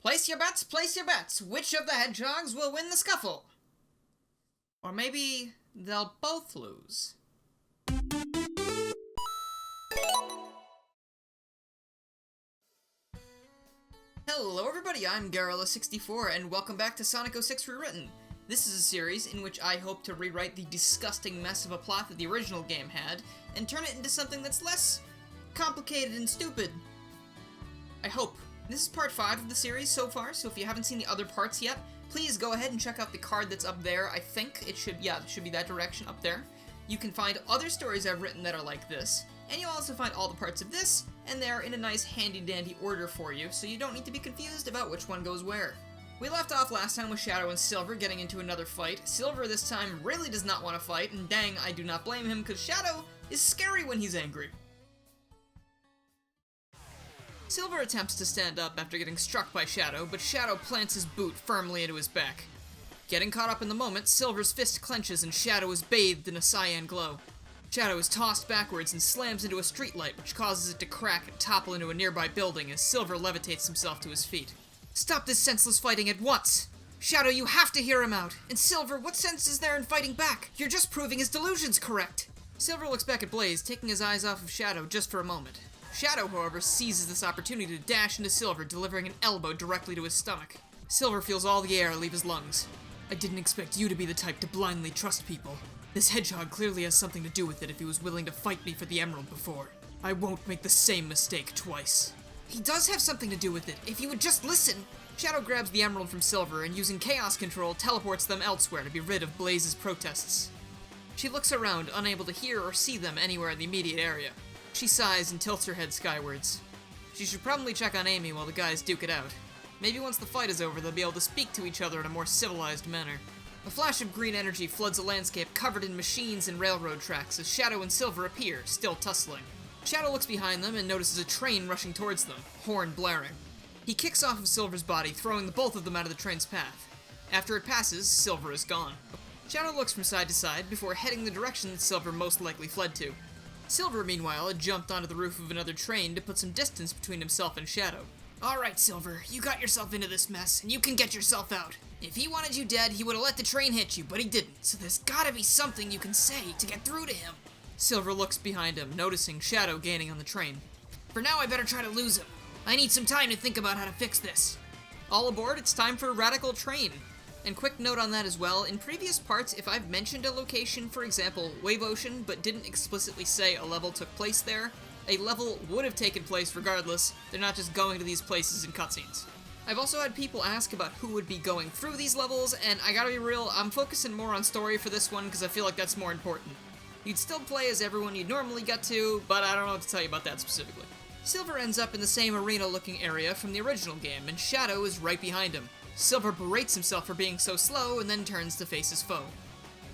Place your bets, place your bets. Which of the hedgehogs will win the scuffle? Or maybe they'll both lose. Hello everybody, I'm Garrilla64 and welcome back to Sonic 06 Rewritten. This is a series in which I hope to rewrite the disgusting mess of a plot that the original game had and turn it into something that's less complicated and stupid. I hope. This is part 5 of the series so far, so if you haven't seen the other parts yet, please go ahead and check out the card that's up there. I think it should be that direction up there. You can find other stories I've written that are like this, and you'll also find all the parts of this, and they're in a nice handy-dandy order for you, so you don't need to be confused about which one goes where. We left off last time with Shadow and Silver getting into another fight. Silver this time really does not want to fight, and dang, I do not blame him, because Shadow is scary when he's angry. Silver attempts to stand up after getting struck by Shadow, but Shadow plants his boot firmly into his back. Getting caught up in the moment, Silver's fist clenches and Shadow is bathed in a cyan glow. Shadow is tossed backwards and slams into a streetlight, which causes it to crack and topple into a nearby building as Silver levitates himself to his feet. Stop this senseless fighting at once! Shadow, you have to hear him out! And Silver, what sense is there in fighting back? You're just proving his delusion's correct! Silver looks back at Blaze, taking his eyes off of Shadow just for a moment. Shadow, however, seizes this opportunity to dash into Silver, delivering an elbow directly to his stomach. Silver feels all the air leave his lungs. I didn't expect you to be the type to blindly trust people. This hedgehog clearly has something to do with it if he was willing to fight me for the emerald before. I won't make the same mistake twice. He does have something to do with it, if you would just listen! Shadow grabs the emerald from Silver and using chaos control teleports them elsewhere to be rid of Blaze's protests. She looks around, unable to hear or see them anywhere in the immediate area. She sighs and tilts her head skywards. She should probably check on Amy while the guys duke it out. Maybe once the fight is over, they'll be able to speak to each other in a more civilized manner. A flash of green energy floods a landscape covered in machines and railroad tracks as Shadow and Silver appear, still tussling. Shadow looks behind them and notices a train rushing towards them, horn blaring. He kicks off of Silver's body, throwing the both of them out of the train's path. After it passes, Silver is gone. Shadow looks from side to side before heading the direction that Silver most likely fled to. Silver, meanwhile, had jumped onto the roof of another train to put some distance between himself and Shadow. Alright, Silver, you got yourself into this mess, and you can get yourself out. If he wanted you dead, he would have let the train hit you, but he didn't, so there's gotta be something you can say to get through to him. Silver looks behind him, noticing Shadow gaining on the train. For now, I better try to lose him. I need some time to think about how to fix this. All aboard, it's time for Radical Train. And quick note on that as well, in previous parts, if I've mentioned a location, for example, Wave Ocean, but didn't explicitly say a level took place there, a level would have taken place regardless. They're not just going to these places in cutscenes. I've also had people ask about who would be going through these levels, and I gotta be real, I'm focusing more on story for this one because I feel like that's more important. You'd still play as everyone you'd normally get to, but I don't know what to tell you about that specifically. Silver ends up in the same arena-looking area from the original game, and Shadow is right behind him. Silver berates himself for being so slow and then turns to face his foe.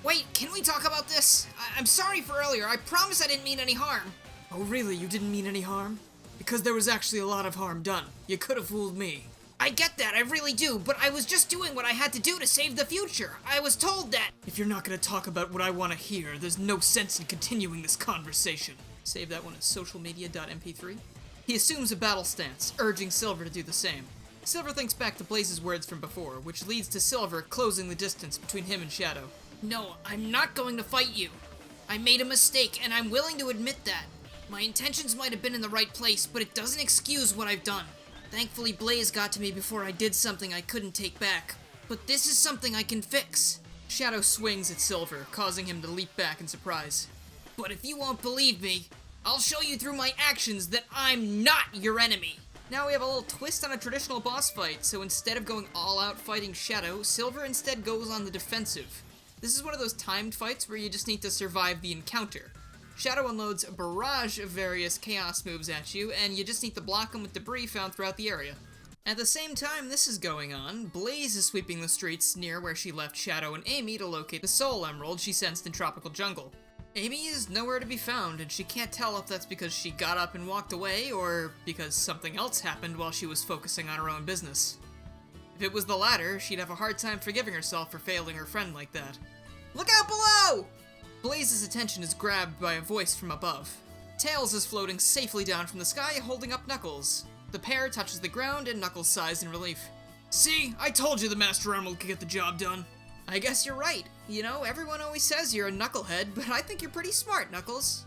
Wait, can we talk about this? I'm sorry for earlier, I promise I didn't mean any harm. Oh really, you didn't mean any harm? Because there was actually a lot of harm done. You could have fooled me. I get that, I really do, but I was just doing what I had to do to save the future. I was told that. If you're not gonna talk about what I want to hear, there's no sense in continuing this conversation. Save that one at socialmedia.mp3. He assumes a battle stance, urging Silver to do the same. Silver thinks back to Blaze's words from before, which leads to Silver closing the distance between him and Shadow. No, I'm not going to fight you. I made a mistake, and I'm willing to admit that. My intentions might have been in the right place, but it doesn't excuse what I've done. Thankfully, Blaze got to me before I did something I couldn't take back. But this is something I can fix. Shadow swings at Silver, causing him to leap back in surprise. But if you won't believe me, I'll show you through my actions that I'm not your enemy. Now we have a little twist on a traditional boss fight, so instead of going all out fighting Shadow, Silver instead goes on the defensive. This is one of those timed fights where you just need to survive the encounter. Shadow unloads a barrage of various chaos moves at you, and you just need to block them with debris found throughout the area. At the same time this is going on, Blaze is sweeping the streets near where she left Shadow and Amy to locate the Soul Emerald she sensed in Tropical Jungle. Amy is nowhere to be found, and she can't tell if that's because she got up and walked away, or because something else happened while she was focusing on her own business. If it was the latter, she'd have a hard time forgiving herself for failing her friend like that. Look out below! Blaze's attention is grabbed by a voice from above. Tails is floating safely down from the sky, holding up Knuckles. The pair touches the ground, and Knuckles sighs in relief. See, I told you the Master Emerald could get the job done. I guess you're right. You know, everyone always says you're a knucklehead, but I think you're pretty smart, Knuckles.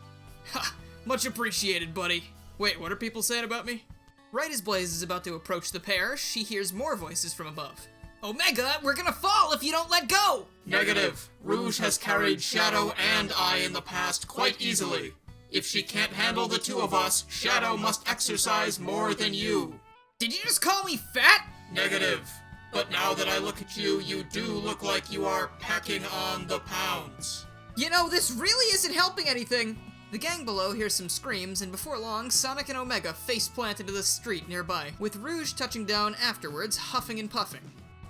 Ha! Much appreciated, buddy. Wait, what are people saying about me? Right as Blaze is about to approach the pair, she hears more voices from above. Omega, we're gonna fall if you don't let go! Negative. Rouge has carried Shadow and I in the past quite easily. If she can't handle the two of us, Shadow must exercise more than you. Did you just call me fat? Negative. But now that I look at you, you do look like you are packing on the pounds. You know, this really isn't helping anything. The gang below hears some screams, and before long, Sonic and Omega face-plant into the street nearby, with Rouge touching down afterwards, huffing and puffing.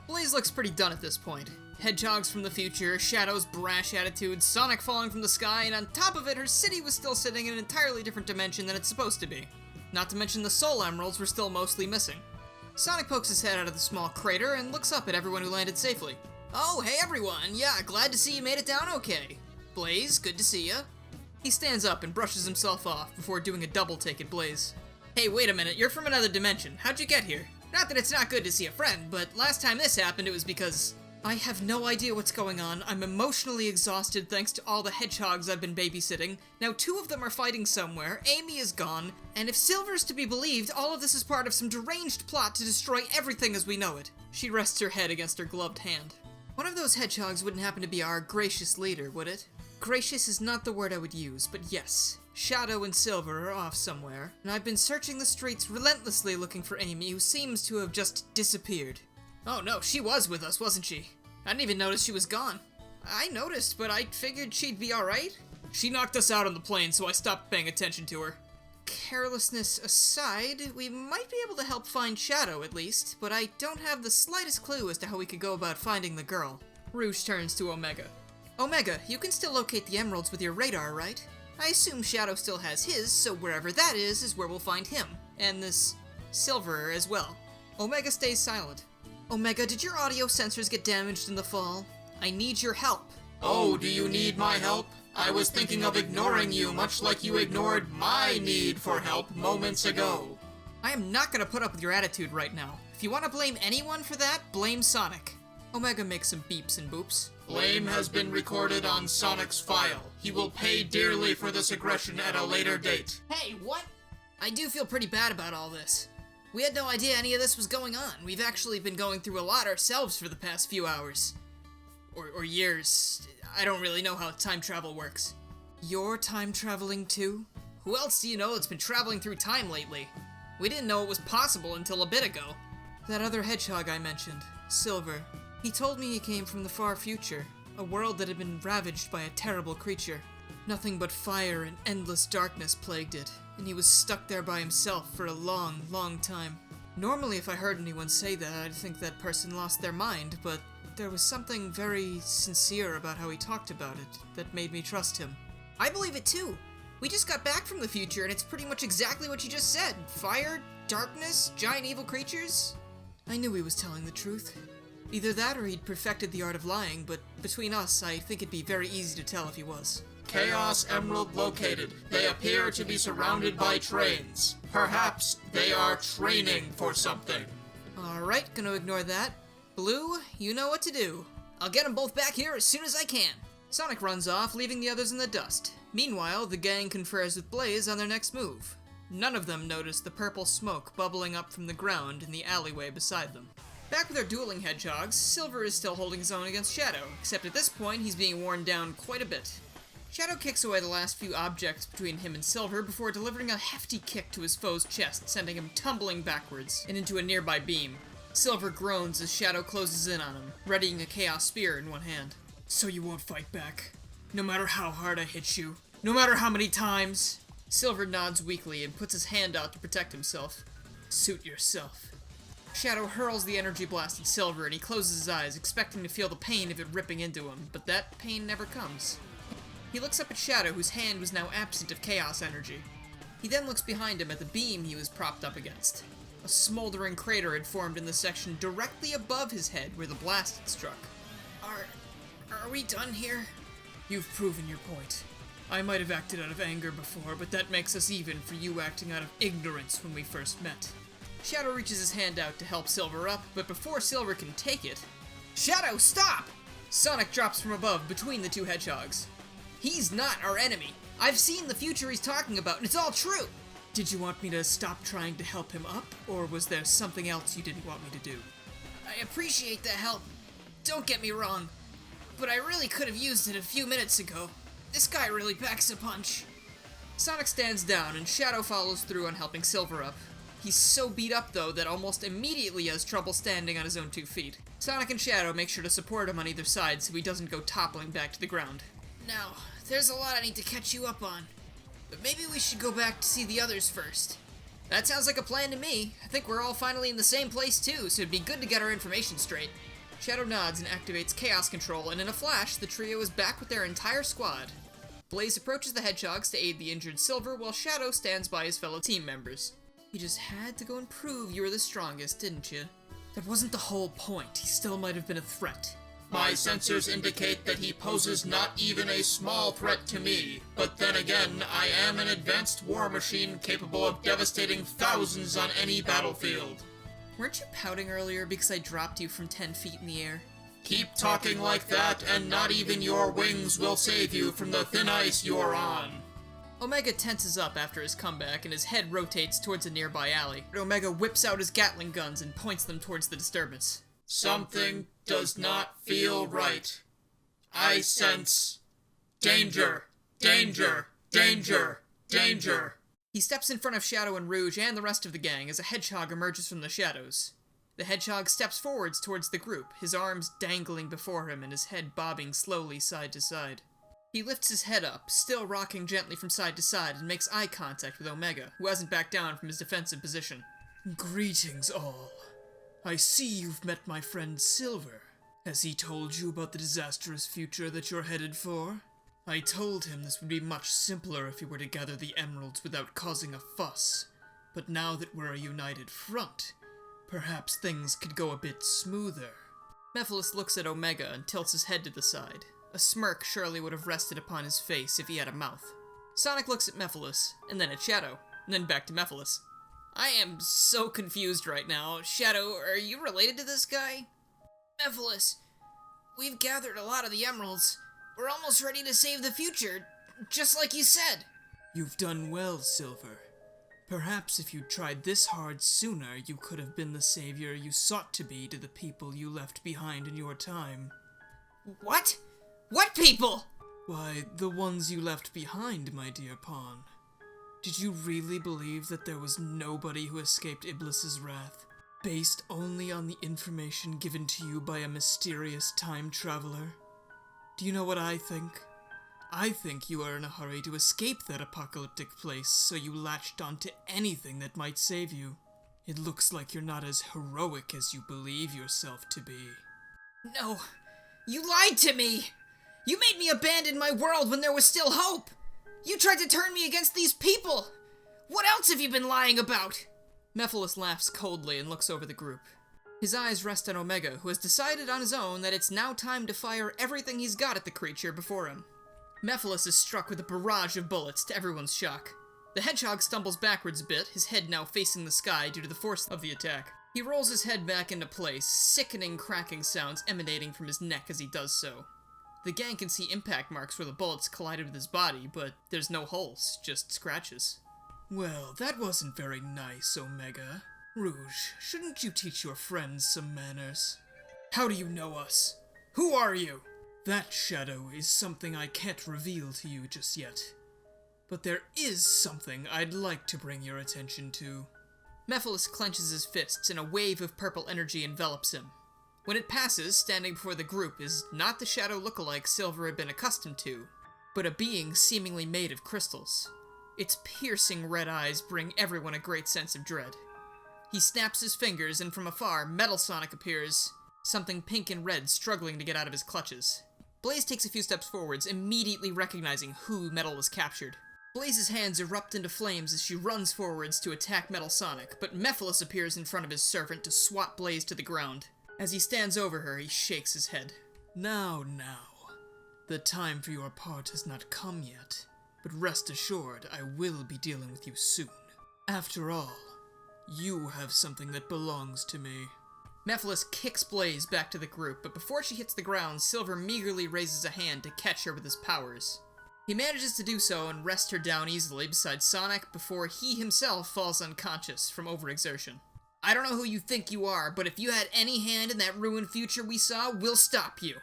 Blaze looks pretty done at this point. Hedgehogs from the future, Shadow's brash attitude, Sonic falling from the sky, and on top of it, her city was still sitting in an entirely different dimension than it's supposed to be. Not to mention the Soul Emeralds were still mostly missing. Sonic pokes his head out of the small crater and looks up at everyone who landed safely. Oh, hey everyone, yeah, glad to see you made it down okay. Blaze, good to see ya. He stands up and brushes himself off before doing a double take at Blaze. Hey, wait a minute, you're from another dimension. How'd you get here? Not that it's not good to see a friend, but last time this happened it was because... I have no idea what's going on. I'm emotionally exhausted thanks to all the hedgehogs I've been babysitting. Now 2 of them are fighting somewhere, Amy is gone, and if Silver's to be believed, all of this is part of some deranged plot to destroy everything as we know it. She rests her head against her gloved hand. One of those hedgehogs wouldn't happen to be our gracious leader, would it? Gracious is not the word I would use, but yes. Shadow and Silver are off somewhere, and I've been searching the streets relentlessly looking for Amy, who seems to have just disappeared. Oh no, she was with us, wasn't she? I didn't even notice she was gone. I noticed, but I figured she'd be alright. She knocked us out on the plane, so I stopped paying attention to her. Carelessness aside, we might be able to help find Shadow at least, but I don't have the slightest clue as to how we could go about finding the girl. Rouge turns to Omega. Omega, you can still locate the emeralds with your radar, right? I assume Shadow still has his, so wherever that is where we'll find him. And this Silver as well. Omega stays silent. Omega, did your audio sensors get damaged in the fall? I need your help. Oh, do you need my help? I was thinking of ignoring you, much like you ignored my need for help moments ago. I am not gonna put up with your attitude right now. If you want to blame anyone for that, blame Sonic. Omega makes some beeps and boops. Blame has been recorded on Sonic's file. He will pay dearly for this aggression at a later date. Hey, what? I do feel pretty bad about all this. We had no idea any of this was going on. We've actually been going through a lot ourselves for the past few hours. Or years. I don't really know how time travel works. You're time traveling too? Who else do you know that's been traveling through time lately? We didn't know it was possible until a bit ago. That other hedgehog I mentioned, Silver. He told me he came from the far future, a world that had been ravaged by a terrible creature. Nothing but fire and endless darkness plagued it, and he was stuck there by himself for a long, long time. Normally if I heard anyone say that, I'd think that person lost their mind, but there was something very sincere about how he talked about it that made me trust him. I believe it too. We just got back from the future and it's pretty much exactly what you just said. Fire, darkness, giant evil creatures. I knew he was telling the truth. Either that or he'd perfected the art of lying, but between us, I think it'd be very easy to tell if he was. Chaos Emerald located. They appear to be surrounded by trains. Perhaps they are training for something. Alright, gonna ignore that. Blue, you know what to do. I'll get them both back here as soon as I can. Sonic runs off, leaving the others in the dust. Meanwhile, the gang confers with Blaze on their next move. None of them notice the purple smoke bubbling up from the ground in the alleyway beside them. Back with our dueling hedgehogs, Silver is still holding his own against Shadow, except at this point he's being worn down quite a bit. Shadow kicks away the last few objects between him and Silver before delivering a hefty kick to his foe's chest, sending him tumbling backwards and into a nearby beam. Silver groans as Shadow closes in on him, readying a Chaos Spear in one hand. So you won't fight back? No matter how hard I hit you? No matter how many times? Silver nods weakly and puts his hand out to protect himself. Suit yourself. Shadow hurls the energy blast at Silver and he closes his eyes, expecting to feel the pain of it ripping into him, but that pain never comes. He looks up at Shadow, whose hand was now absent of chaos energy. He then looks behind him at the beam he was propped up against. A smoldering crater had formed in the section directly above his head where the blast had struck. Are we done here? You've proven your point. I might have acted out of anger before, but that makes us even for you acting out of ignorance when we first met. Shadow reaches his hand out to help Silver up, but before Silver can take it... Shadow, stop! Sonic drops from above between the two hedgehogs. He's not our enemy. I've seen the future he's talking about, and it's all true. Did you want me to stop trying to help him up, or was there something else you didn't want me to do? I appreciate the help. Don't get me wrong, but I really could have used it a few minutes ago. This guy really packs a punch. Sonic stands down, and Shadow follows through on helping Silver up. He's so beat up, though, that almost immediately has trouble standing on his own 2 feet. Sonic and Shadow make sure to support him on either side so he doesn't go toppling back to the ground. Now, there's a lot I need to catch you up on, but maybe we should go back to see the others first. That sounds like a plan to me. I think we're all finally in the same place too, so it'd be good to get our information straight. Shadow nods and activates Chaos Control, and in a flash, the trio is back with their entire squad. Blaze approaches the hedgehogs to aid the injured Silver, while Shadow stands by his fellow team members. You just had to go and prove you were the strongest, didn't you? That wasn't the whole point. He still might have been a threat. My sensors indicate that he poses not even a small threat to me. But then again, I am an advanced war machine capable of devastating thousands on any battlefield. Weren't you pouting earlier because I dropped you from 10 feet in the air? Keep talking like that, and not even your wings will save you from the thin ice you're on. Omega tenses up after his comeback, and his head rotates towards a nearby alley. Omega whips out his Gatling guns and points them towards the disturbance. Something does not feel right. I sense danger, danger, danger, danger. He steps in front of Shadow and Rouge and the rest of the gang as a hedgehog emerges from the shadows. The hedgehog steps forwards towards the group, his arms dangling before him and his head bobbing slowly side to side. He lifts his head up, still rocking gently from side to side, and makes eye contact with Omega, who hasn't backed down from his defensive position. Greetings, all. I see you've met my friend Silver. Has he told you about the disastrous future that you're headed for? I told him this would be much simpler if he were to gather the emeralds without causing a fuss. But now that we're a united front, perhaps things could go a bit smoother. Mephiles looks at Omega and tilts his head to the side. A smirk surely would have rested upon his face if he had a mouth. Sonic looks at Mephiles, and then at Shadow, and then back to Mephiles. I am so confused right now. Shadow, are you related to this guy? Mephiles, we've gathered a lot of the emeralds. We're almost ready to save the future, just like you said. You've done well, Silver. Perhaps if you'd tried this hard sooner, you could have been the savior you sought to be to the people you left behind in your time. What? What people? Why, the ones you left behind, my dear pawn. Did you really believe that there was nobody who escaped Iblis's wrath, based only on the information given to you by a mysterious time traveler? Do you know what I think? I think you are in a hurry to escape that apocalyptic place, so you latched onto anything that might save you. It looks like you're not as heroic as you believe yourself to be. No, you lied to me! You made me abandon my world when there was still hope! You tried to turn me against these people! What else have you been lying about? Mephiles laughs coldly and looks over the group. His eyes rest on Omega, who has decided on his own that it's now time to fire everything he's got at the creature before him. Mephiles is struck with a barrage of bullets, to everyone's shock. The hedgehog stumbles backwards a bit, his head now facing the sky due to the force of the attack. He rolls his head back into place, sickening cracking sounds emanating from his neck as he does so. The gang can see impact marks where the bullets collided with his body, but there's no holes, just scratches. Well, that wasn't very nice, Omega. Rouge, shouldn't you teach your friends some manners? How do you know us? Who are you? That, Shadow, is something I can't reveal to you just yet. But there is something I'd like to bring your attention to. Mephiles clenches his fists and a wave of purple energy envelops him. When it passes, standing before the group is not the Shadow lookalike Silver had been accustomed to, but a being seemingly made of crystals. Its piercing red eyes bring everyone a great sense of dread. He snaps his fingers, and from afar, Metal Sonic appears, something pink and red struggling to get out of his clutches. Blaze takes a few steps forwards, immediately recognizing who Metal has captured. Blaze's hands erupt into flames as she runs forwards to attack Metal Sonic, but Mephiles appears in front of his servant to swat Blaze to the ground. As he stands over her, he shakes his head. Now. The time for your part has not come yet, but rest assured I will be dealing with you soon. After all, You have something that belongs to me. Mephiles kicks Blaze back to the group, but before she hits the ground, Silver meagerly raises a hand to catch her with his powers. He manages to do so and wrest her down easily beside Sonic before he himself falls unconscious from overexertion. I don't know who you think you are, but if you had any hand in that ruined future we saw, we'll stop you.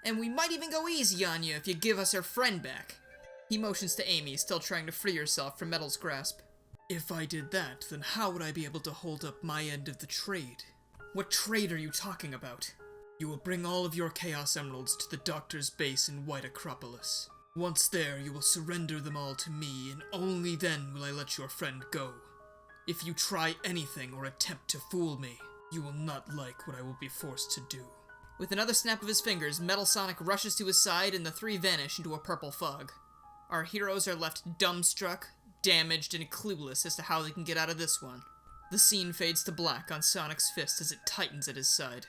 And we might even go easy on you if you give us her friend back. He motions to Amy, still trying to free herself from Metal's grasp. If I did that, then how would I be able to hold up my end of the trade? What trade are you talking about? You will bring all of your Chaos Emeralds to the Doctor's base in White Acropolis. Once there, you will surrender them all to me, and only then will I let your friend go. If you try anything or attempt to fool me, you will not like what I will be forced to do. With another snap of his fingers, Metal Sonic rushes to his side and the three vanish into a purple fog. Our heroes are left dumbstruck, damaged, and clueless as to how they can get out of this one. The scene fades to black on Sonic's fist as it tightens at his side.